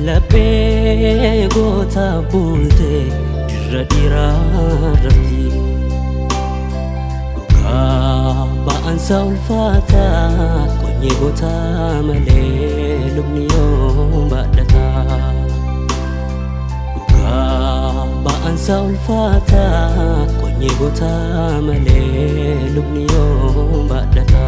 laphee goota bulte dirra dhiiraa rafti dhugaa ba'ansa ulfaata qonyee goota malee lubni yoo baadhata dhugaa ba'ansa ulfaata qonyee goota malee lubni yoo baadhata.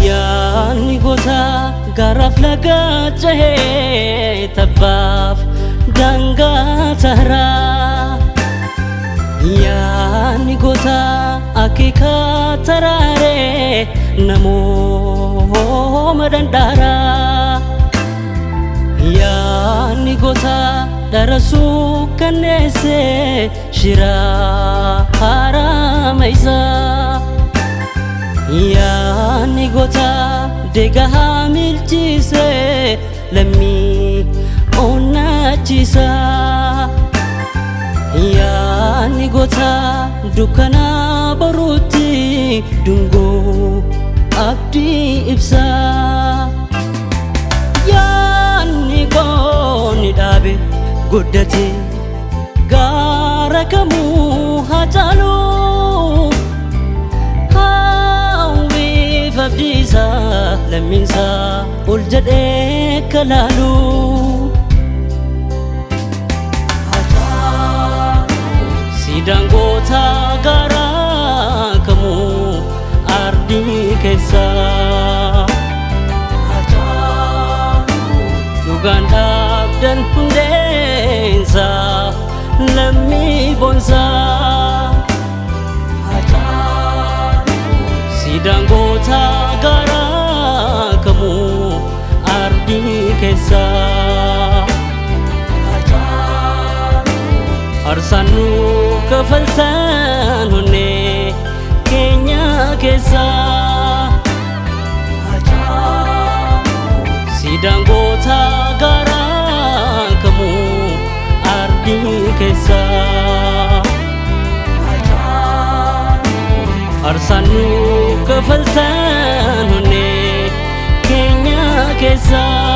Yaani goota garaaf laga cahee tabbaaf daangaa taraa yaani goota akeeka taraaree namooma dandaaraa yaani goota darasuu kanneessee shiraa harama isaa yaani goota deegaa milchiisee lammii onnachiisa yaani goota dukkana baruutti dungoo abdii ibsa yaani goonni dhaabe guddate gaara kamuu haa caalu abdiisa lammiinsa ol jedhee kalaalu siidaan goota garaa kamuu ardii keessa dhugaan dhaabdan hundeensa lammii boonsaa siidaan goota garaa kamuu ardii keessa arsaan nu kafaltan onnee keenya keessa siidaan goota garaa kamuu ardii keessa arsaan nu kafaltan onnee keenya keessa.